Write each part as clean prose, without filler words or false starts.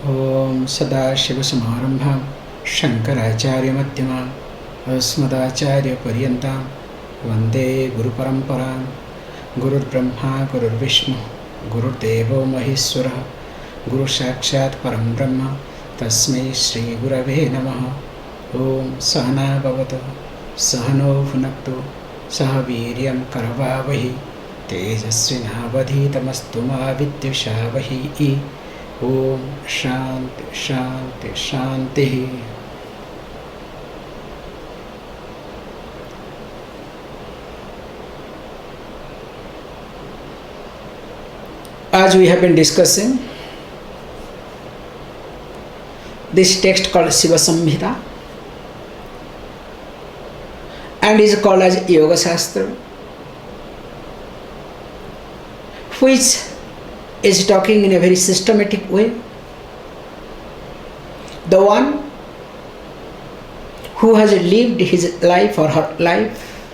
Om Sadashiva-Samarambham Shankaracharya-Madhyamam Asmadacharya-Paryantam Vande Guru-Paramparam Gurur Brahma Gurur Vishnu Gurur Devo Maheswara Guru Sakshat Param Brahma Tasmai Shri Gurave Namaha Om Sahana Bhavatu Sahano Bhunaktu Sahaviryam Karavavahi Tejasvinavadhitamastu ma vidyushavaihi. Om Shanti Shanti Shanti. As we have been discussing this text called Shiva Samhita and is called as Yoga Shastra, which is talking in a very systematic way. The one who has lived his life or her life,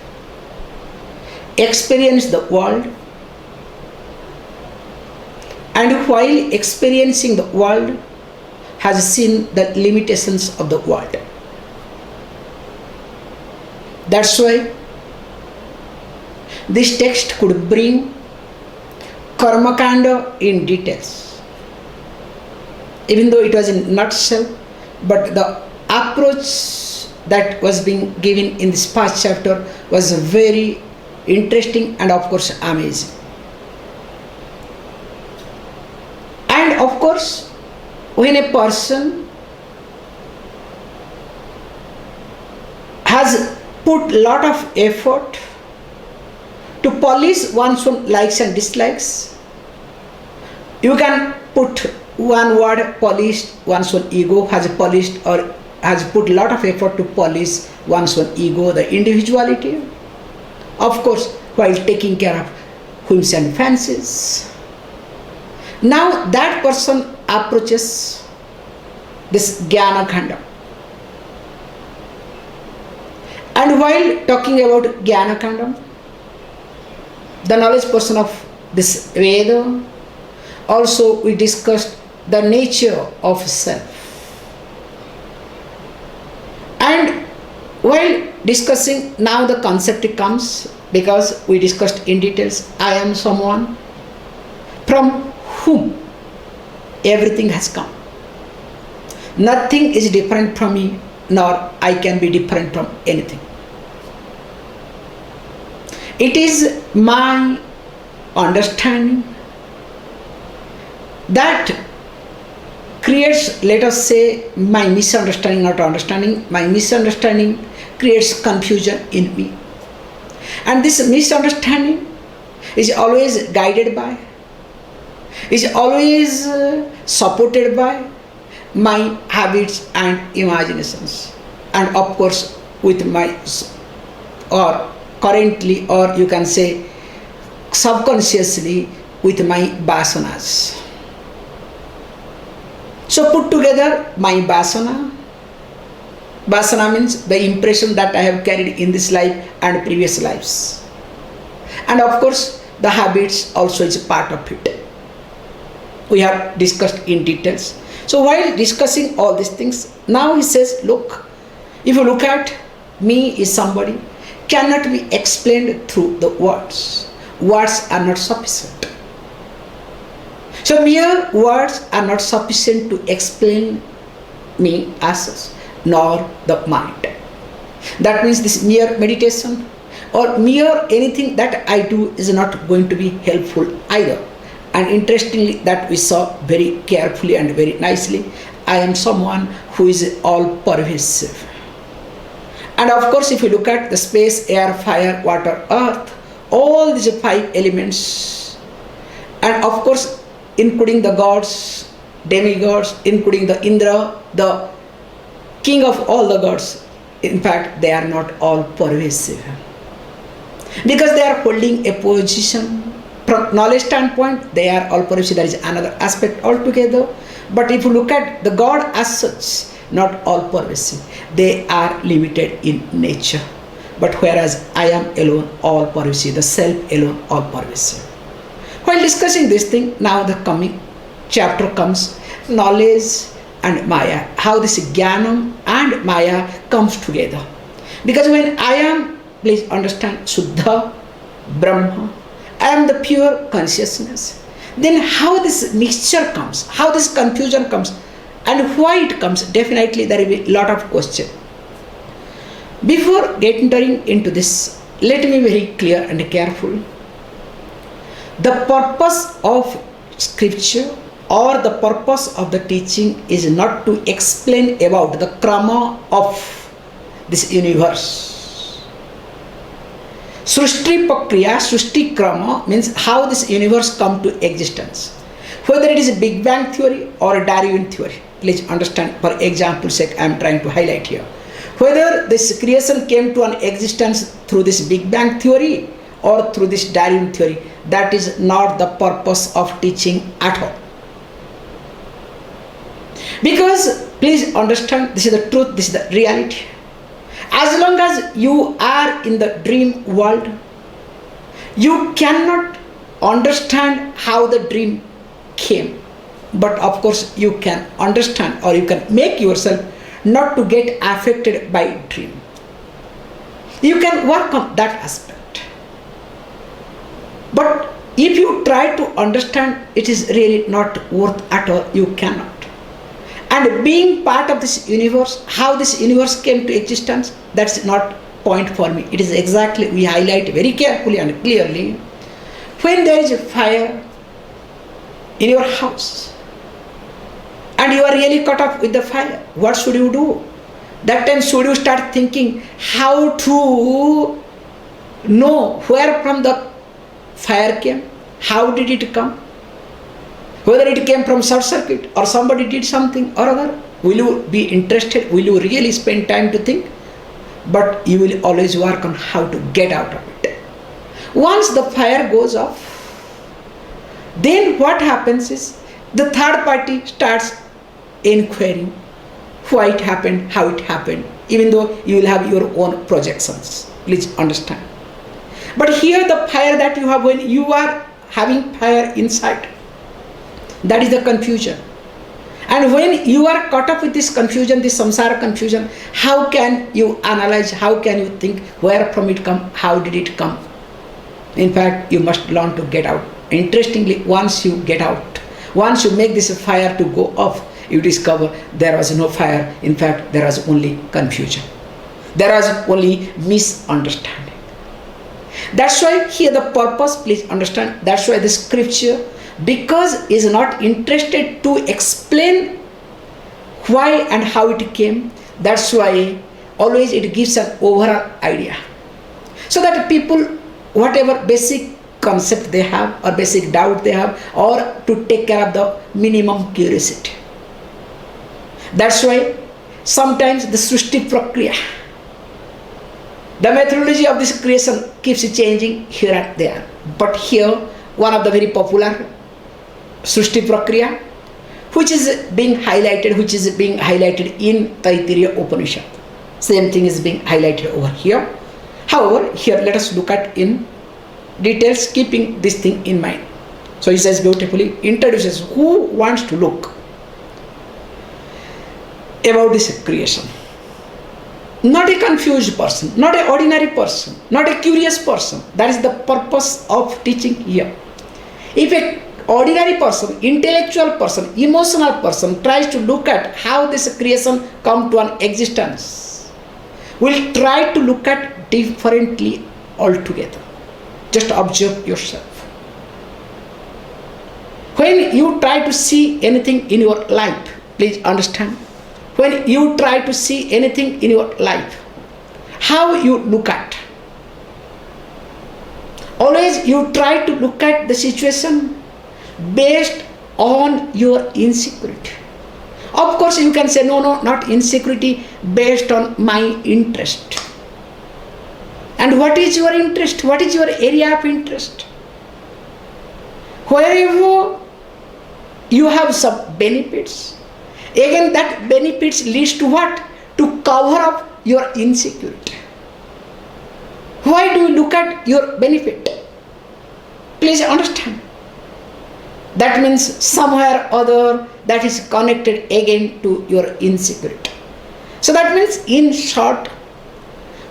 experienced the world, and while experiencing the world has seen the limitations of the world. That's why this text could bring karma kanda in details, even though it was in nutshell, but the approach that was being given in this past chapter was very interesting and of course amazing. And of course, when a person has put lot of effort to polish one's own likes and dislikes, you can put one word, polished. One's own ego has polished or has put a lot of effort to polish one's own ego, the individuality, of course, while taking care of whims and fancies. Now that person approaches this Jnana Khanda. And while talking about Jnana Khanda, the knowledge portion of this Veda, also we discussed the nature of self. And while discussing, now the concept comes, because we discussed in details, I am someone from whom everything has come. Nothing is different from me, nor I can be different from anything. It is my understanding that creates, let us say, my misunderstanding, not understanding, my misunderstanding creates confusion in me. And this misunderstanding is always guided by, is always supported by my habits and imaginations. And of course, with my, or currently, or you can say subconsciously, with my vasanas. So put together my vasana. Vasana means the impression that I have carried in this life and previous lives. And of course, the habits also is a part of it. We have discussed in details. So while discussing all these things, now he says, look, if you look at me is somebody cannot be explained through the words. Words are not sufficient. So mere words are not sufficient to explain me as such, nor the mind. That means this mere meditation or mere anything that I do is not going to be helpful either. And interestingly, that we saw very carefully and very nicely, I am someone who is all pervasive. And of course, if you look at the space, air, fire, water, earth, all these 5 elements, and of course, including the gods, demigods, including the Indra, the king of all the gods, in fact, they are not all pervasive. Because they are holding a position. From knowledge standpoint, they are all pervasive. There is another aspect altogether. But if you look at the God as such, not all pervasive. They are limited in nature. But whereas I am alone, all pervasive, the self alone, all pervasive. While discussing this thing, now the coming chapter comes. knowledge and Maya, how this Jnanam and Maya comes together. Because when I am, please understand, Suddha, Brahma, I am the pure consciousness. Then how this mixture comes, how this confusion comes, and why it comes, definitely there will be a lot of question. Before entering into this, let me be very clear and careful. The purpose of scripture or the purpose of the teaching is not to explain about the krama of this universe. Srushti Pakriya, Srushti Krama means how this universe come to existence. Whether it is a Big Bang theory or a Darwin theory. Please understand, for example's sake, I am trying to highlight here. Whether this creation came to an existence through this Big Bang theory or through this Darwin theory, that is not the purpose of teaching at all. Because, please understand, this is the truth, this is the reality. As long as you are in the dream world, you cannot understand how the dream came. But of course, you can understand or you can make yourself not to get affected by dream. You can work on that aspect. But if you try to understand, it is really not worth at all. You cannot. And being part of this universe, how this universe came to existence, that's not point for me. It is exactly, we highlight very carefully and clearly. When there is a fire in your house and you are really caught up with the fire, what should you do? That time should you start thinking how to know where from the fire came? How did it come? Whether it came from short circuit or somebody did something or other, will you be interested? Will you really spend time to think? But you will always work on how to get out of it. Once the fire goes off, then what happens is the third party starts inquiring why it happened, how it happened, even though you will have your own projections. Please understand. But here the fire that you have, when you are having fire inside, that is the confusion. And when you are caught up with this confusion, this samsara confusion, how can you analyze, how can you think where from it come, how did it come? In fact, you must learn to get out. Interestingly, once you get out, once you make this fire to go off, you discover there was no fire. In fact, there was only confusion. There was only misunderstanding. That's why here the purpose, please understand, that's why the scripture, because is not interested to explain why and how it came, that's why always it gives an overall idea. So that people, whatever basic concept they have or basic doubt they have, or to take care of the minimum curiosity. That's why sometimes the Srushti Prakriya, the methodology of this creation keeps changing here and there. But here, one of the very popular Srushti Prakriya, which is being highlighted in Taittiriya Upanishad. Same thing is being highlighted over here. However, here let us look at in details, keeping this thing in mind. So he says beautifully, introduces who wants to look about this creation. Not a confused person, not an ordinary person, not a curious person. That is the purpose of teaching here. If a ordinary person, intellectual person, emotional person tries to look at how this creation come to an existence, will try to look at differently altogether. Just observe yourself. When you try to see anything in your life, please understand, when you try to see anything in your life, how you look at. Always you try to look at the situation based on your insecurity. Of course you can say, no, not insecurity, based on my interest. And what is your interest? What is your area of interest? Wherever you have some benefits, again that benefits leads to what? To cover up your insecurity. Why do you look at your benefit? Please understand. That means somewhere or other that is connected again to your insecurity. So that means, in short,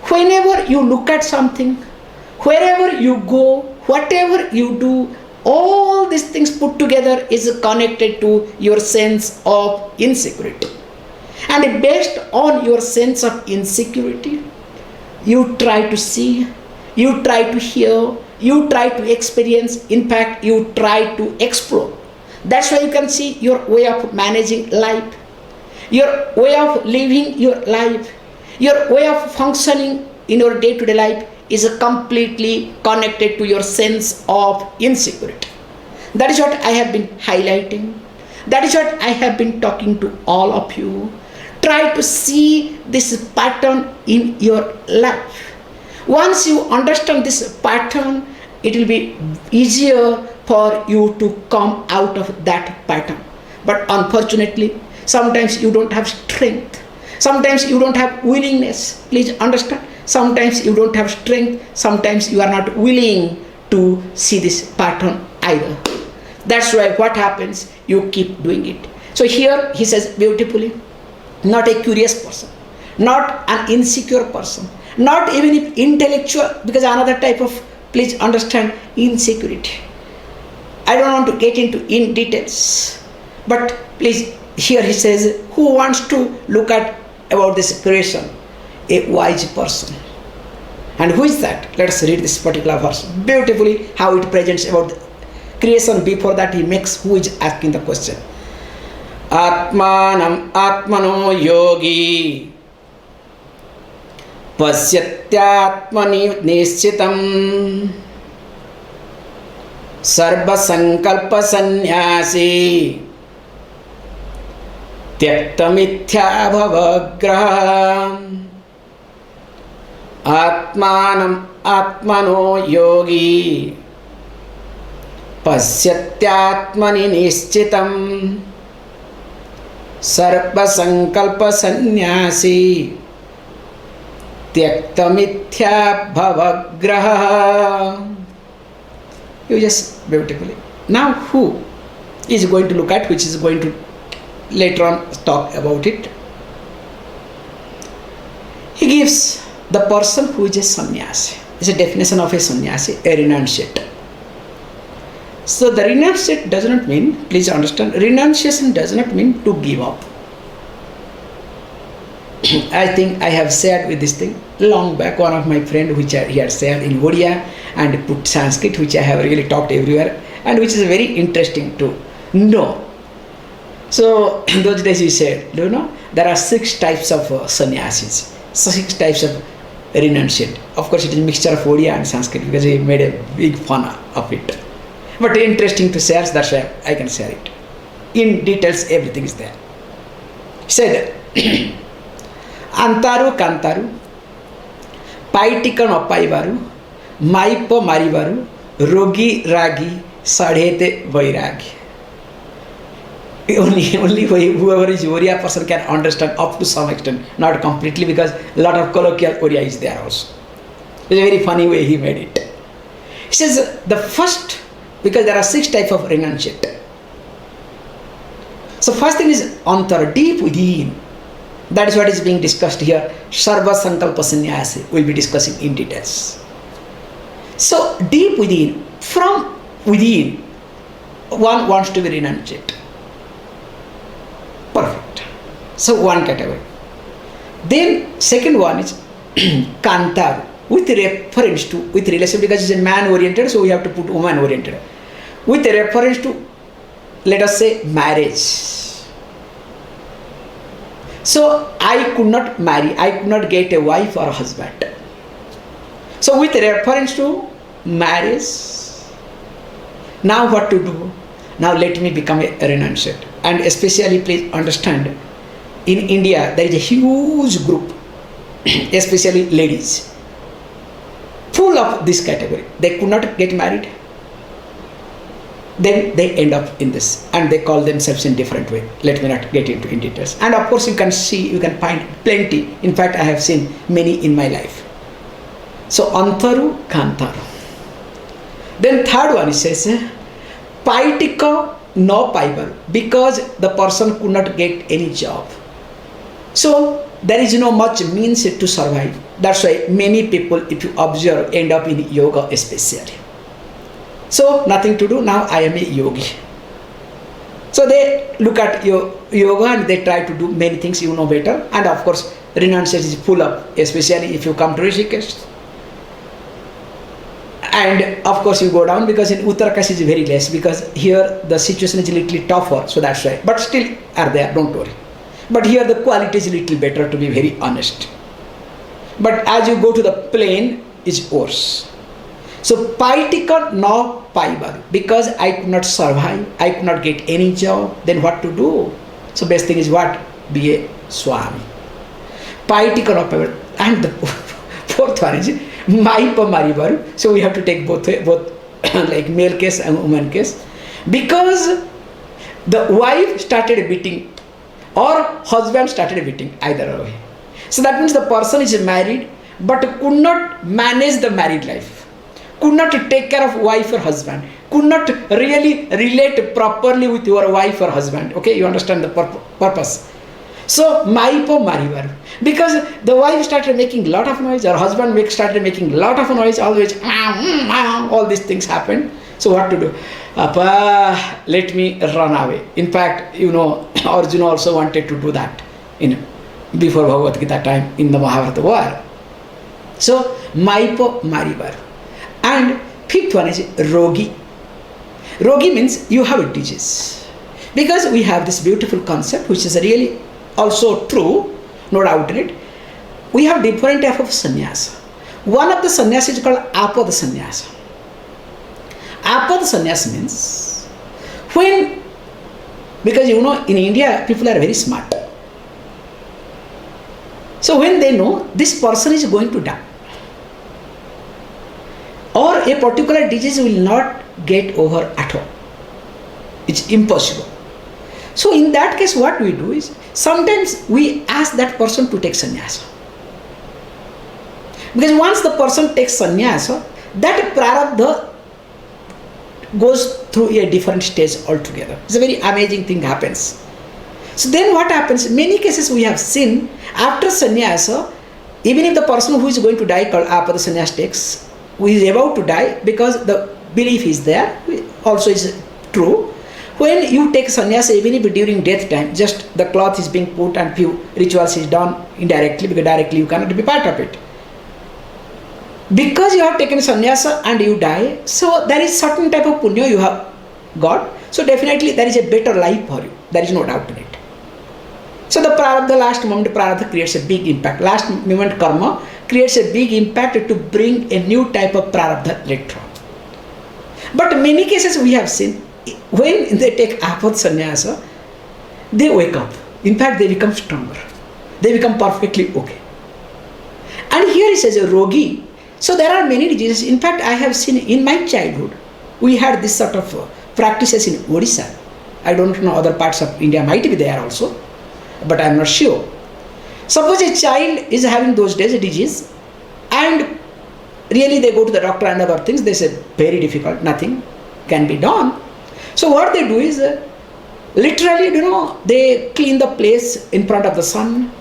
whenever you look at something, wherever you go, whatever you do, all these things put together is connected to your sense of insecurity. And based on your sense of insecurity, you try to see, you try to hear, you try to experience, in fact, you try to explore. That's why you can see your way of managing life, your way of living your life, your way of functioning in your day-to-day life is completely connected to your sense of insecurity. That is what I have been highlighting. That is what I have been talking to all of you. Try to see this pattern in your life. Once you understand this pattern, it will be easier for you to come out of that pattern. But unfortunately, sometimes you don't have strength. Sometimes you don't have willingness. Please understand. Sometimes you don't have strength. Sometimes you are not willing to see this pattern either. That's why what happens, you keep doing it. So here he says beautifully, not a curious person, not an insecure person, not even if intellectual, because another type of, please understand, insecurity. I don't want to get into in details, but please, here he says, who wants to look at about this creation? A wise person. And who is that? Let us read this particular verse beautifully, how it presents about the creation. Before that, he makes who is asking the question. Atmanam atmano yogi pasyatyatmani nischitam sarva sankalpa sannyasi tyakta mithya bhavagraha. Atmanam atmano yogi pasyatyatmani nischitam sarva sankalpa sannyasi tyakta mithya bhavagraha. You just beautifully. Now who is going to look at, which is going to later on talk about it. He gives the person who is a sannyasi. It's a definition of a sannyasi, a renunciate. So the renunciate does not mean, please understand, renunciation does not mean to give up. I think I have shared with this thing long back, one of my friend which he had shared in Odia and put Sanskrit, which I have really talked everywhere and which is very interesting to know. So in those days he said, do you know, there are 6 types of sannyasis, 6 types of renunciate. Of course it is a mixture of Odia and Sanskrit because he made a big fun of it. But interesting to share, that's why I can share it. In details everything is there. He said, Antaru kantaru, paitika no paivaru, maipo marivaru, rogi ragi, sadhete vairagi. Only whoever is Oriya person can understand up to some extent, not completely, because a lot of colloquial Oriya is there also. It's a very funny way he made it. He says the first, because there are 6 types of renunciate. So first thing is antar, deep within. That is what is being discussed here. Sarva sankalpa sannyasi will be discussing in details. So deep within, from within, one wants to be renunciate. Perfect. So one category. Then second one is kantar, with reference to, with relation, because it's a man oriented, so we have to put woman oriented. With reference to, let us say, marriage. So I could not marry, I could not get a wife or a husband. So with reference to marriage, now what to do? Now let me become a renunciate. And especially please understand, in India there is a huge group, especially ladies, full of this category. They could not get married. Then they end up in this and they call themselves in different way. Let me not get into in details. And of course you can see, you can find plenty. In fact, I have seen many in my life. So antaru kantaru. Then third one, he says Paitika no paival, because the person could not get any job. So there is no much means to survive. That's why many people, if you observe, end up in yoga especially. So nothing to do, now I am a yogi. So they look at yoga and they try to do many things, you know better. And of course, renunciation is full up, especially if you come to Rishikesh. And of course you go down, because in Uttarakhand is very less, because here the situation is a little tougher, so that's why. But still are there, don't worry. But here the quality is a little better, to be very honest. But as you go to the plain, it's worse. So Paitika no paival, because I could not survive, I could not get any job, then what to do? So best thing is what? Be a Swami. Paitika no paival. And the fourth one is Maipa Marivaru. So we have to take both like male case and woman case. Because the wife started beating or husband started beating, either way. So that means the person is married but could not manage the married life, could not take care of wife or husband, could not really relate properly with your wife or husband. Okay, you understand the purpose. So Maipo Marivaru. Because the wife started making a lot of noise, or husband started making a lot of noise, always all these things happened. So what to do? Appa, let me run away. In fact, you know, Arjuna also wanted to do that before Bhagavad Gita time in the Mahabharata war. So Maipo Marivaru. And fifth one is Rogi. Rogi means you have a disease. Because we have this beautiful concept, which is really also true, no doubt in it. We have different type of sannyasa. One of the sannyasa is called Apada sannyasa. Apada sannyasa means when, because you know in India people are very smart. So when they know this person is going to die, or a particular disease will not get over at all, it's impossible. So in that case what we do is, sometimes we ask that person to take sannyasa. Because once the person takes sannyasa, that prarabdha goes through a different stage altogether. It's a very amazing thing happens. So then what happens, many cases we have seen, after sannyasa, even if the person who is going to die, called apada sannyasa takes, who is about to die, because the belief is there, also is true. When you take sannyasa, even if during death time, just the cloth is being put and few rituals is done indirectly, because directly you cannot be part of it. Because you have taken sannyasa and you die, so there is certain type of punya you have got. So definitely there is a better life for you. There is no doubt in it. So the prarabdha, last moment prarabdha creates a big impact. Last moment karma creates a big impact to bring a new type of prarabdha later on. But in many cases we have seen, when they take apada sannyasa, they wake up. In fact, they become stronger. They become perfectly okay. And here it says a rogi. So there are many diseases. In fact, I have seen in my childhood, we had this sort of practices in Odisha. I don't know, other parts of India might be there also, but I am not sure. Suppose a child is having those days a disease, and really they go to the doctor and other things, they say very difficult, nothing can be done. So what they do is, literally, you know, they clean the place in front of the sun,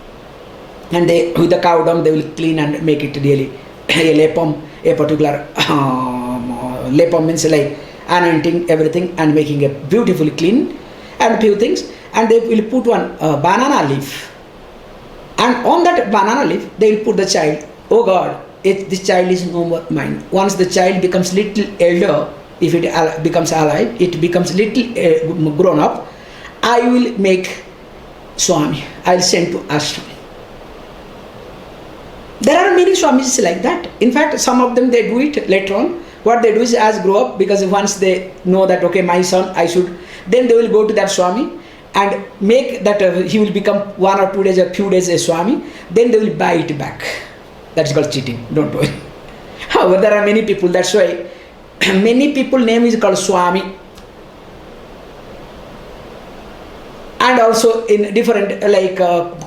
and they, with the cow dung, they will clean and make it really a lepam, a particular lepam means like anointing everything and making it beautifully clean, and few things, and they will put one banana leaf, and on that banana leaf they will put the child. Oh God, this child is no more mine. Once the child becomes little elder, if it becomes alive, it becomes little grown up, I will make Swami, I will send to ashram. There are many Swamis like that. In fact, some of them they do it later on. What they do is, as grow up, because once they know that okay, my son, I should, then they will go to that Swami and make that he will become 1 or 2 days, a few days a Swami. Then they will buy it back. That's called cheating. Don't do it. However, there are many people. That's why many people name is called Swami. And also in different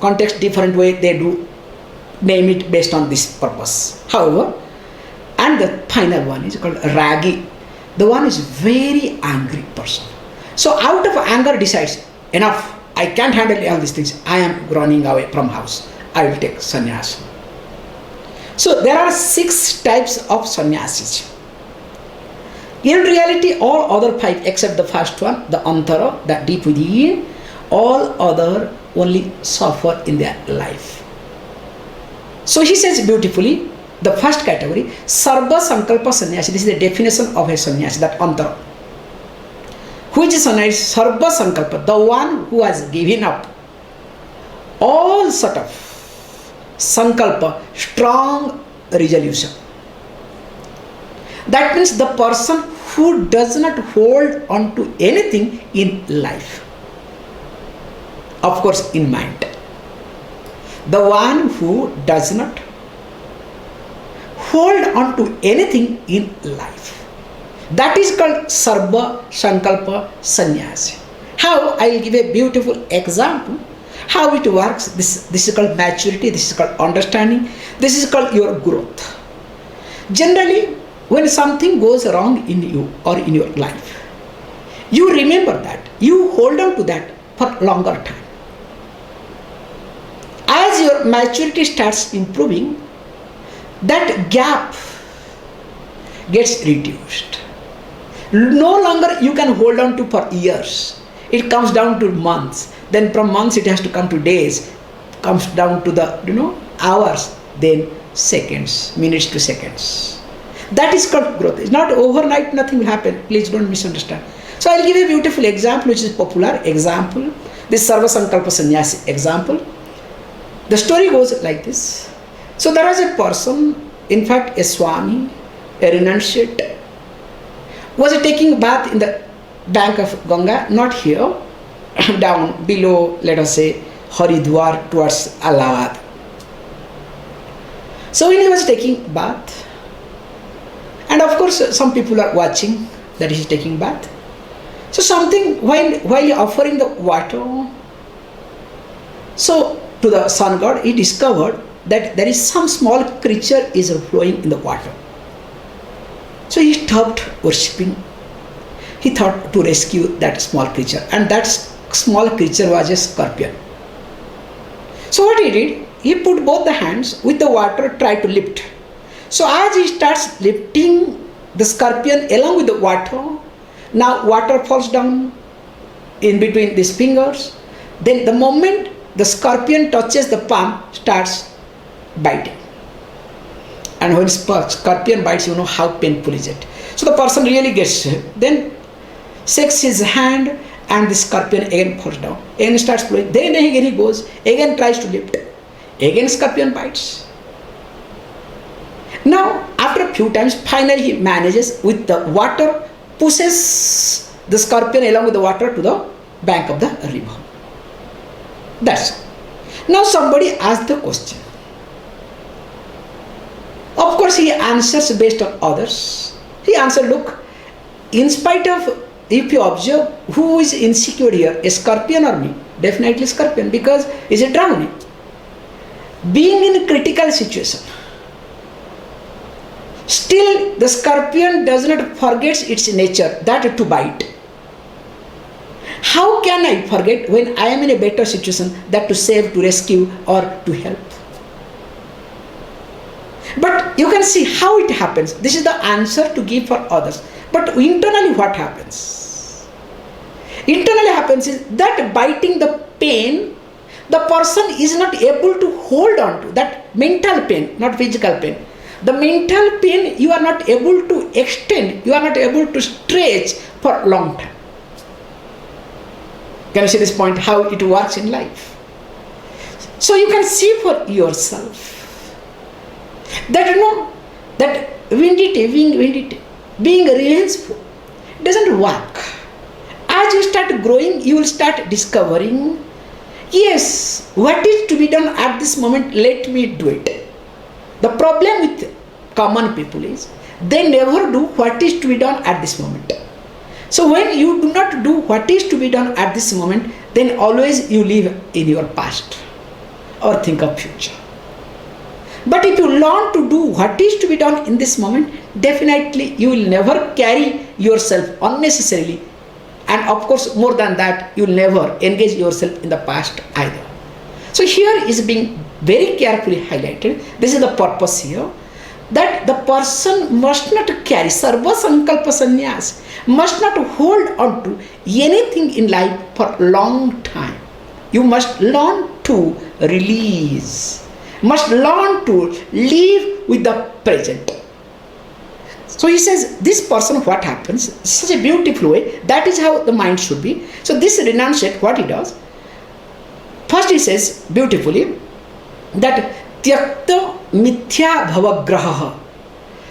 context, different way they do name it based on this purpose. However, and the final one is called Ragi. The one is very angry person. So out of anger decides, enough, I can't handle all these things. I am running away from house. I will take sannyas. So there are 6 types of sannyasis. In reality, all other 5 except the first one, the antara, the deep within, all other only suffer in their life. So he says beautifully, the first category, Sarva Sankalpa Sannyasi. This is the definition of a sannyasi, that antara. Which is sannyasi? Sarva Sankalpa, the one who has given up all sort of sankalpa, strong resolution. That means the person who does not hold on to anything in life. Of course, in mind. The one who does not hold on to anything in life. That is called Sarva Sankalpa Sannyasi. How? I will give a beautiful example. How it works. This is called maturity, this is called understanding, this is called your growth. Generally, when something goes wrong in you or in your life, you remember that, you hold on to that for longer time. As your maturity starts improving, that gap gets reduced. No longer you can hold on to for years. It comes down to months. Then from months it has to come to days. Comes down to the hours. Then seconds, minutes to seconds. That is called growth. It's not overnight, nothing will happen. Please don't misunderstand. So I'll give a beautiful example which is popular example. This Sarva Sankalpa Sannyasi example. The story goes like this. So there was a person, in fact a Swami, a renunciate, was taking bath in the bank of Ganga, not here, down below, let us say, Haridwar towards Allahabad. So when he was taking bath, and of course some people are watching that he is taking bath. So something, while offering the water, so to the sun god, he discovered that there is some small creature is flowing in the water. So he stopped worshipping. He thought to rescue that small creature, and that small creature was a scorpion. So what he did, he put both the hands with the water, tried to lift. So as he starts lifting the scorpion along with the water, now water falls down in between these fingers. Then the moment the scorpion touches the palm, starts biting. And when scorpion bites, you know how painful is it. So the person really gets, then shakes his hand, and the scorpion again falls down. Again starts blowing. Then again he goes, again tries to lift. Again scorpion bites. Now after a few times, finally he manages with the water, pushes the scorpion along with the water to the bank of the river. That's all. Now somebody asked the question. Of course he answers based on others. He answered, look, in spite of, if you observe, who is insecure here, a scorpion or me? Definitely scorpion, because is it drowning? Being in a critical situation, still the scorpion does not forget its nature, that to bite. How can I forget when I am in a better situation, that to save, to rescue, or to help? But you can see how it happens. This is the answer to give for others. But internally what happens? Internally happens is that biting the pain, the person is not able to hold on to that mental pain, not physical pain. The mental pain you are not able to extend, you are not able to stretch for a long time. Can you see this point, how it works in life? So you can see for yourself that that being revengeful doesn't work. As you start growing, you will start discovering, yes, what is to be done at this moment, let me do it. The problem with common people is they never do what is to be done at this moment. So when you do not do what is to be done at this moment, then always you live in your past or think of future. But if you learn to do what is to be done in this moment, definitely you will never carry yourself unnecessarily, and of course more than that, you will never engage yourself in the past either. So here is being very carefully highlighted. This is the purpose here, that the person must not carry sarva sankalpa sannyas, must not hold on to anything in life for long time. You must learn to release, must learn to live with the present. So he says, this person, what happens, such a beautiful way, that is how the mind should be. So this renunciate, what he does, first he says beautifully that tyakta mithya bhavagraha.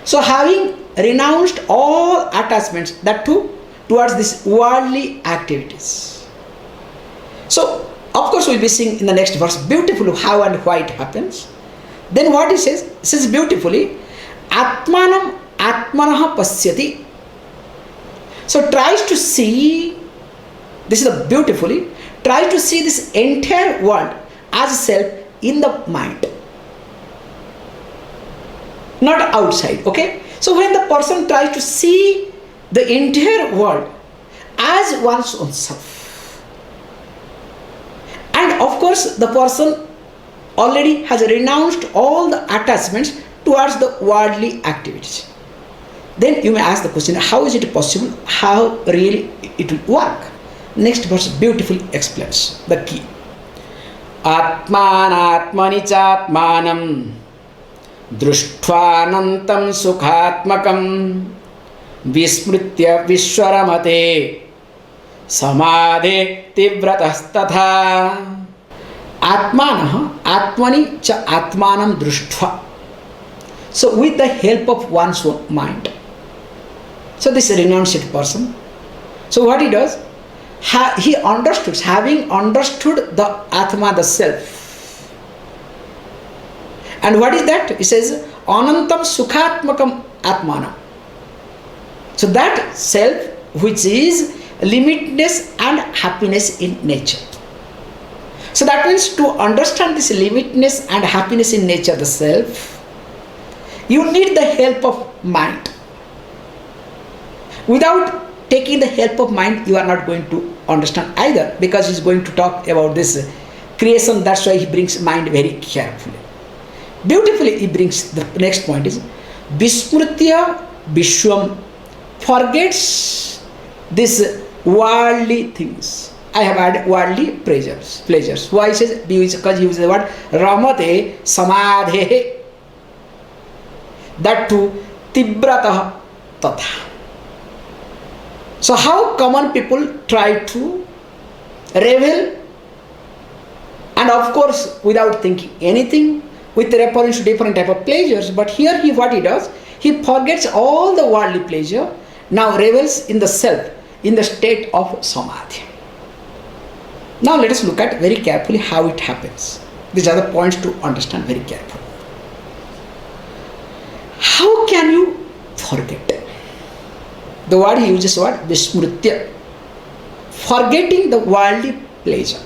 So having renounced all attachments, that too towards these worldly activities. So of course we'll be seeing in the next verse beautifully how and why it happens. Then what he says beautifully, atmanam atmanaha pasyati. So tries to see, this is the beautifully, tries to see this entire world as self in the mind, not outside. Okay, so when the person tries to see the entire world as one's own self, and of course the person already has renounced all the attachments towards the worldly activities, then you may ask the question, how is it possible, how really it will work? Next verse beautifully explains the key. Atmanatmani chatmanam društvanantam sukhatmakam vismritya vishwaramate samadhe tivratastatha. Atmanah atmani cha atmanam društva. So with the help of one's own mind. So this is a renunciate person. So what he does, he understood, having understood the Atma, the self. And what is that? He says, Anantam Sukhatmakam Atmana. So that self which is limitless and happiness in nature. So that means to understand this limitless and happiness in nature, the self, you need the help of mind. Without taking the help of mind, you are not going to understand either, because he is going to talk about this creation. That's why he brings mind very carefully. Beautifully he brings the next point is Vismritya Vishwam, forgets this worldly things. I have had worldly pleasures. Why he says? Because he uses the word Ramate Samadhe, that too Tibratah Tatha. So how common people try to revel, and of course without thinking anything, with reference to different type of pleasures. But here what he does, he forgets all the worldly pleasure, now revels in the self, in the state of samadhi. Now let us look at very carefully how it happens. These are the points to understand very carefully. How can you forget? The word he uses, word vismritya, forgetting the worldly pleasure.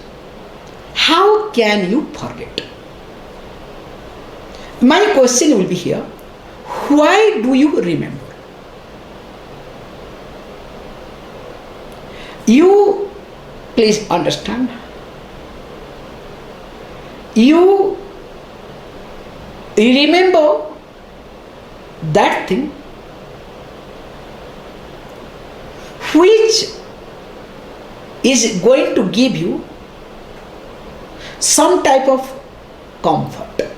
How can you forget? My question will be here, why do you remember? You please understand, you remember that thing which is going to give you some type of comfort.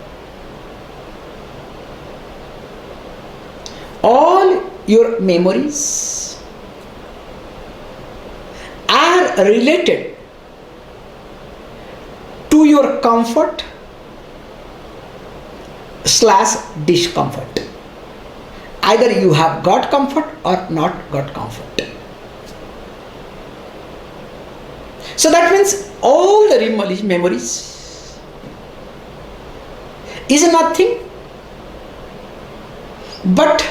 All your memories are related to your comfort / discomfort. Either you have got comfort or not got comfort. So that means all the memories is nothing but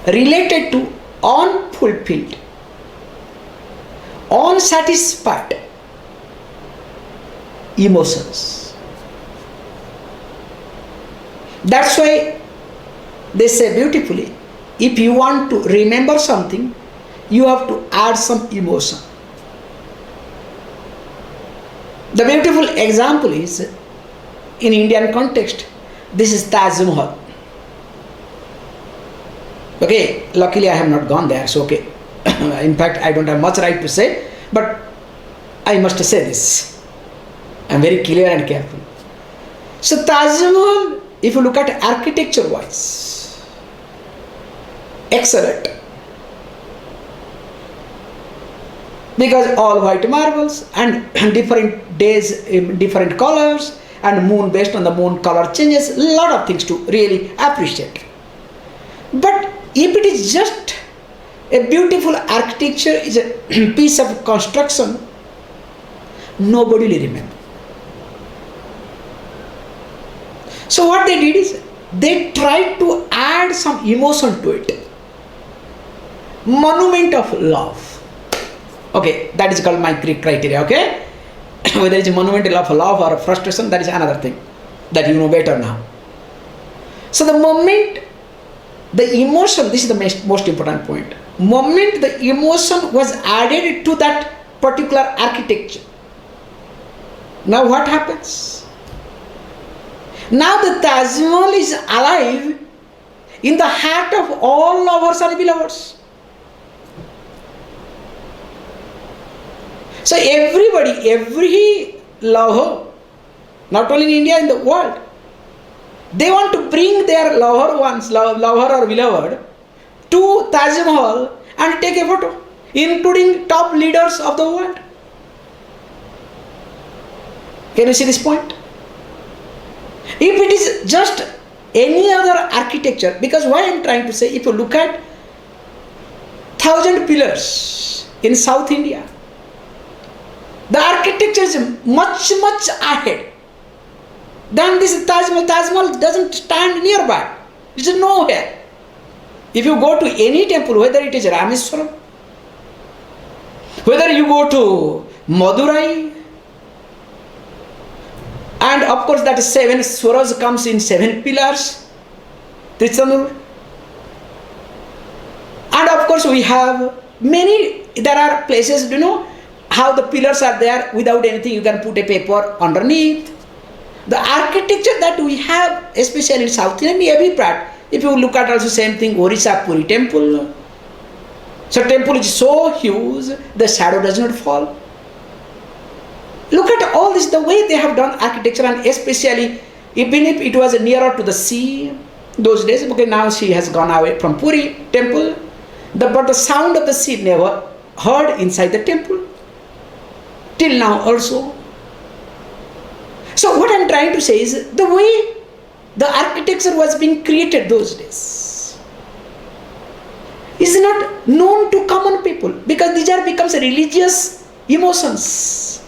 related to unfulfilled, unsatisfied emotions. That's why they say beautifully, if you want to remember something, you have to add some emotion. The beautiful example is, in Indian context, this is Taj Mahal. Okay, luckily I have not gone there, so okay. In fact, I don't have much right to say, but I must say this. I am very clear and careful. So Taj Mahal, if you look at architecture wise, excellent. Because all white marbles and different days, different colors, and moon, based on the moon color changes, a lot of things to really appreciate. But if it is just a beautiful architecture, is a piece of construction, nobody will remember. So what they did is, they tried to add some emotion to it. Monument of love. Okay, that is called my criteria, okay? Whether it's a monument of love or frustration, that is another thing that you know better now. So the moment, the emotion, this is the most important point. Moment the emotion was added to that particular architecture. Now what happens? Now the Taj Mahal is alive in the heart of all lovers and beloveds. So everybody, every lover, not only in India, in the world, they want to bring their lover ones, lover or beloved, to Taj Mahal and take a photo, including top leaders of the world. Can you see this point? If it is just any other architecture, because why I am trying to say, if you look at 1,000 pillars in South India, the architecture is much ahead than this Taj Mahal. Taj Mahal doesn't stand nearby. It is nowhere. If you go to any temple, whether it is Rameswaram, whether you go to Madurai, and of course that 7 swaras comes in 7 pillars, Trichanur, and of course we have many, there are places, you know, how the pillars are there without anything, you can put a paper underneath. The architecture that we have, especially in South India, every part, if you look at also same thing, Orissa Puri temple. So temple is so huge, the shadow does not fall. Look at all this, the way they have done architecture, and especially even if it was nearer to the sea those days, okay, now she has gone away from Puri temple, but the sound of the sea never heard inside the temple. Till now also. So what I am trying to say is, the way the architecture was being created those days is not known to common people, because these are becomes religious emotions,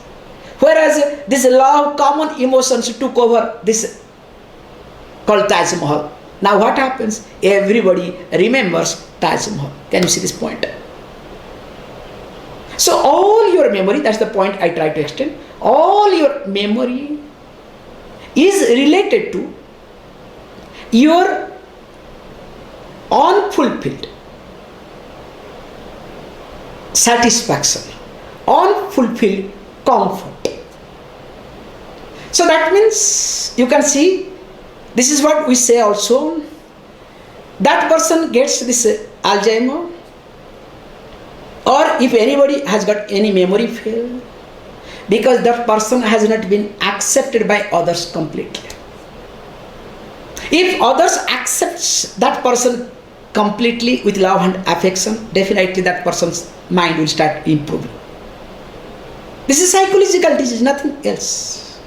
whereas this love, common emotions took over this called Taj Mahal. Now what happens? Everybody remembers Taj Mahal. Can you see this point? So all your memory, that's the point I try to extend, all your memory is related to your unfulfilled satisfaction, unfulfilled comfort. So that means, you can see, this is what we say also, that person gets this Alzheimer, or if anybody has got any memory fail, because that person has not been accepted by others completely. If others accept that person completely with love and affection, definitely that person's mind will start improving. This is psychological disease, nothing else.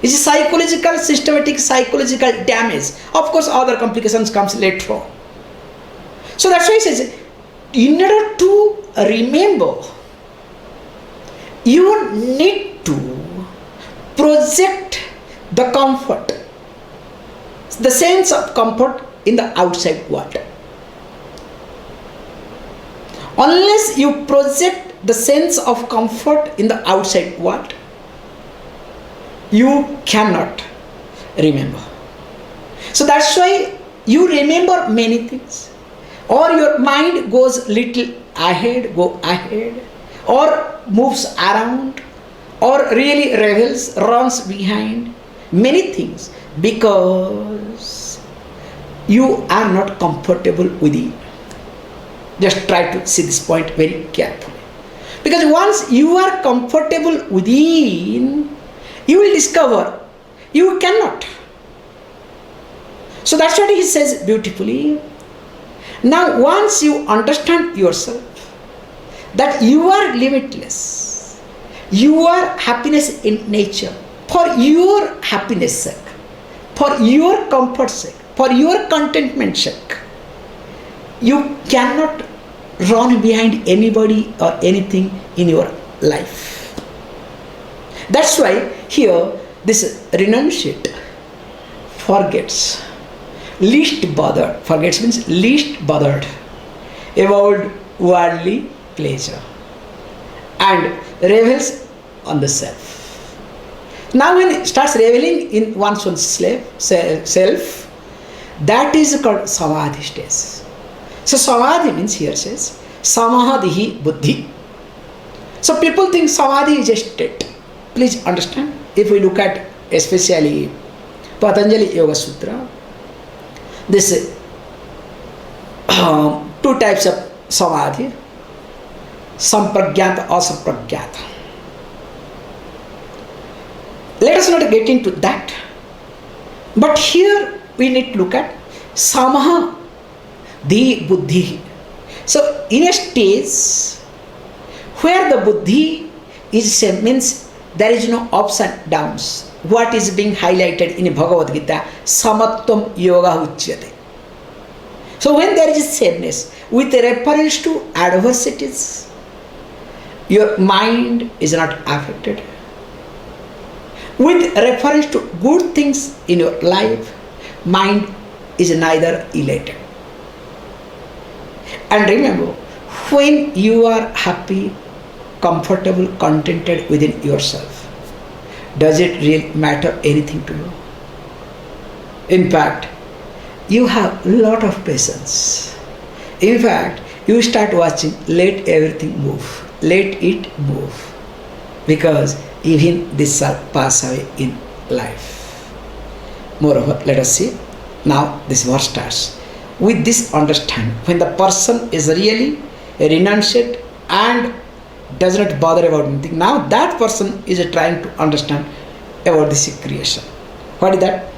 This is psychological, systematic psychological damage. Of course, other complications comes later on. So that's why he says, in order to remember, you need to project the comfort, the sense of comfort in the outside world. Unless you project the sense of comfort in the outside world, you cannot remember. So that's why you remember many things. or your mind goes little ahead, go ahead, or moves around, or really revels, runs behind many things because you are not comfortable within. Just try to see this point very carefully. Because once you are comfortable within, you will discover you cannot. So that's what he says beautifully. Now once you understand yourself, that you are limitless, you are happiness in nature, for your happiness sake, for your comfort sake, for your contentment sake, you cannot run behind anybody or anything in your life. That's why here this renunciate forgets, least bothered, forgets means least bothered about worldly pleasure and revels on the self. Now when it starts reveling in one's own self, that is called samadhi stage. So samadhi means here says samadhi buddhi. So people think samadhi is a state. Please understand, if we look at especially Patanjali Yoga Sutra, this two types of samadhi, sampragyata, asapragyata. Let us not get into that. But here we need to look at samaha the buddhi. So in a stage where the buddhi is same, means there is no ups and downs. What is being highlighted in Bhagavad Gita, samatvam yoga uchyate. So when there is sameness with reference to adversities, your mind is not affected. With reference to good things in your life, mind is neither elated. And remember, when you are happy, comfortable, contented within yourself, does it really matter anything to you? In fact, you have a lot of patience. In fact, you start watching, let everything move, let it move, because even this shall pass away in life. Moreover, let us see, now this verse starts. With this understanding, when the person is really a renunciate and does not bother about anything, now that person is trying to understand about this creation. What is that?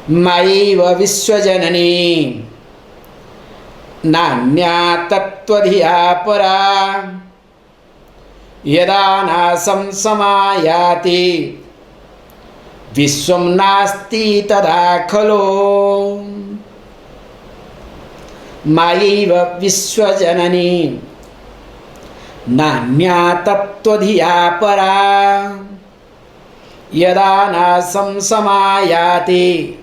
Maiva Vishwajanani Nanya Tattvadhiya Para Yada Nasam Samayati Vishwam Nasti Tada Khalo Maiva Vishwajanani Nanya Tattvadhiya Para Yada Nasam Samayati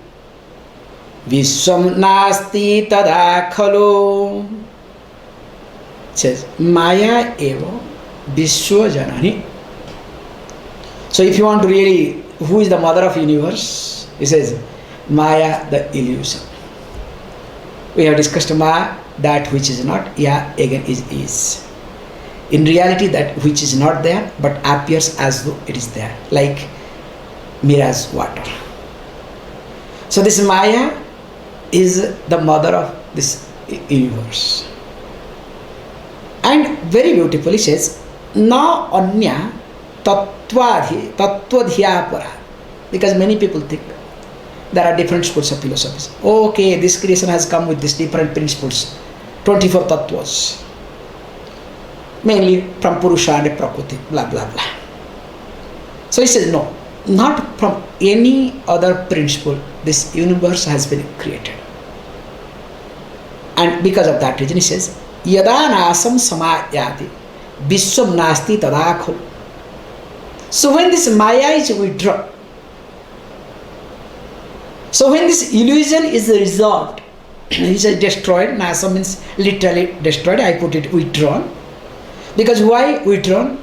Vishwam Nasti Tada Khalo. Says Maya Eva Vishwajanani. So if you want to really, who is the mother of universe? He says Maya, the illusion. We have discussed Maya, that which is not, yeah, again is. In reality, that which is not there but appears as though it is there, like mirage water. So this Maya is the mother of this universe. And very beautifully says, Na anya tattvadhiya para. Because many people think there are different schools of philosophies. Okay, this creation has come with these different principles, 24 tattvas, mainly from Purusha and Prakriti, blah blah blah. So he says, no, not from any other principle this universe has been created. And because of that reason he says, Yada nasam samayati vishwam nasti tadakho. So when this Maya is withdrawn, so when this illusion is resolved, he says destroyed, nasa means literally destroyed, I put it withdrawn. Because why withdrawn?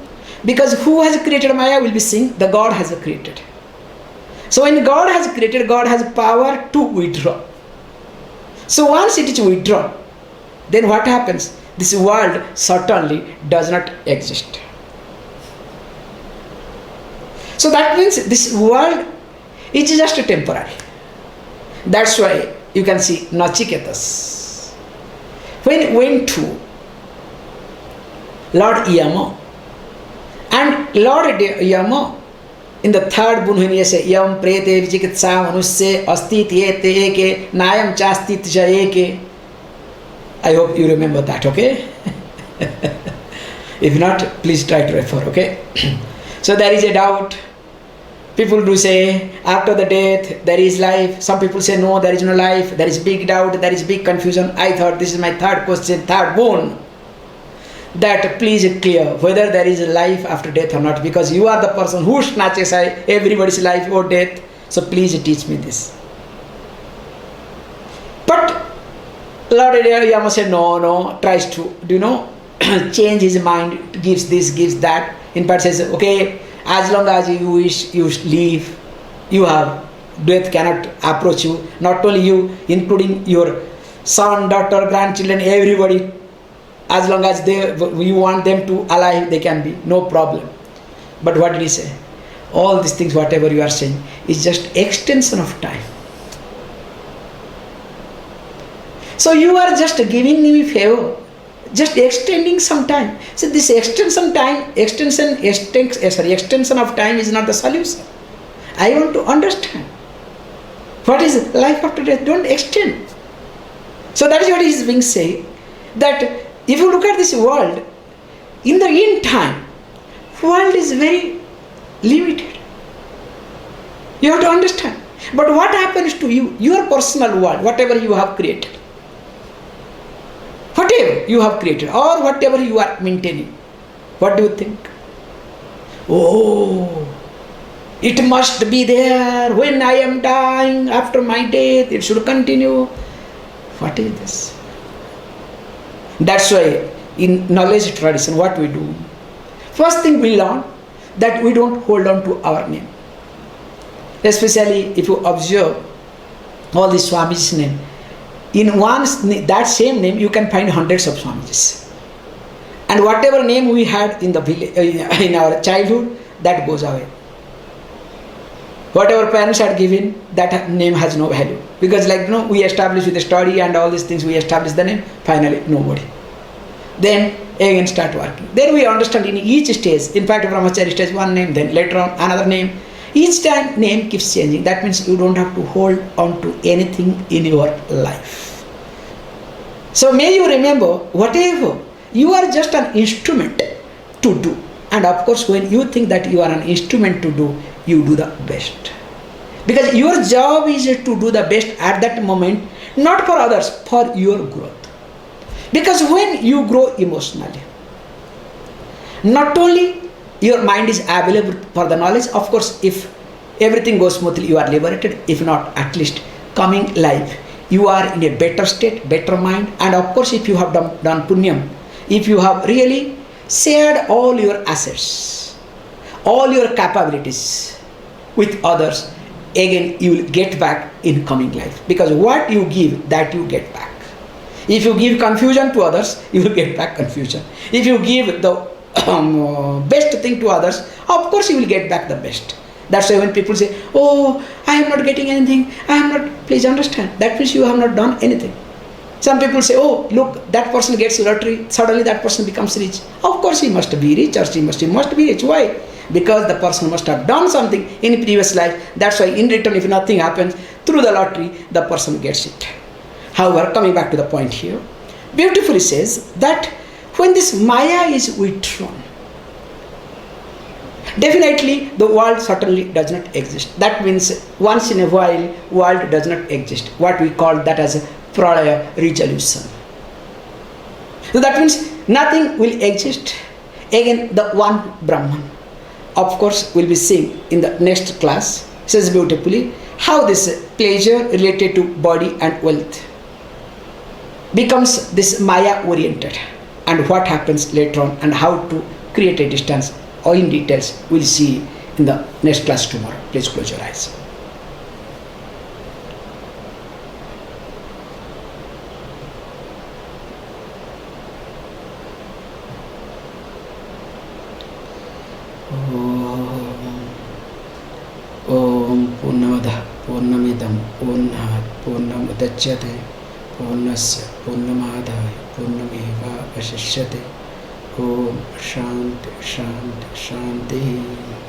Because who has created Maya will be seen, the God has created. So when God has created, God has power to withdraw. So once it is withdrawn, then what happens? This world certainly does not exist. So that means this world is just temporary. That's why you can see Nachiketas, when went to Lord Yama, and Lord Yama in the third boon when he says Yam prete vichikitsa manusya asti tyete eke nayam chasti tja eke. I hope you remember that, okay? If not, please try to refer, okay? So there is a doubt. People do say after the death there is life. Some people say no, there is no life. There is big doubt, there is big confusion. I thought this is my third question, third boon, that please clear whether there is a life after death or not, because you are the person who snatches everybody's life or death. So please teach me this. But Lord Yama said no, tries to, change his mind, gives this, gives that. In fact says, okay, as long as you wish, you live, you have, death cannot approach you. Not only you, including your son, daughter, grandchildren, everybody. As long as you want them to alive, they can be, no problem. But what did he say? All these things, whatever you are saying, is just extension of time. So you are just giving me favor, just extending some time. So this extension of time is not the solution. I want to understand what is life after death. Don't extend. So that is what he is being said, that if you look at this world, in the end time, world is very limited. You have to understand. But what happens to you, your personal world, whatever you have created, whatever you have created or whatever you are maintaining, what do you think? Oh, it must be there when I am dying, after my death, it should continue. What is this? That's why in knowledge tradition, what we do, first thing we learn that we don't hold on to our name. Especially if you observe all the Swami's name, in that same name you can find hundreds of Swamijis. And whatever name we had in the village, in our childhood, that goes away. Whatever parents had given, that name has no value. Because we establish with the study and all these things, we establish the name, finally nobody. Then again start working. Then we understand in each stage, in fact brahmachari stage one name, then later on another name. Each time name keeps changing. That means you don't have to hold on to anything in your life. So may you remember, whatever, you are just an instrument to do. And of course, when you think that you are an instrument to do, you do the best. Because your job is to do the best at that moment, not for others, for your growth. Because when you grow emotionally, not only your mind is available for the knowledge, of course, if everything goes smoothly, you are liberated. If not, at least coming life, you are in a better state, better mind. And of course, if you have done punyam, if you have really shared all your assets, all your capabilities with others, again you will get back in coming life. Because what you give, that you get back. If you give confusion to others, you will get back confusion. If you give the best thing to others, of course you will get back the best. That's why when people say, oh, I am not getting anything, I am not, please understand, that means you have not done anything. Some people say, oh, look, that person gets lottery, suddenly that person becomes rich. Of course he must be rich, or he must be rich. Why? Because the person must have done something in previous life. That's why in return, if nothing happens, through the lottery, the person gets it. However, coming back to the point here, beautifully says that when this Maya is withdrawn, definitely the world certainly does not exist. That means once in a while, world does not exist. What we call that as a pralaya resolution. So that means nothing will exist. Again, the one Brahman. Of course, we'll be seeing in the next class, says beautifully, how this pleasure related to body and wealth becomes this Maya oriented, and what happens later on, and how to create a distance, or in details we'll see in the next class tomorrow. Please close your eyes. Om Purnamadah Purnamidam Purnat Purnamudachyate Purnasya Purnamadaya Purnameva Vashishyate. Om Shanti Shanti Shanti.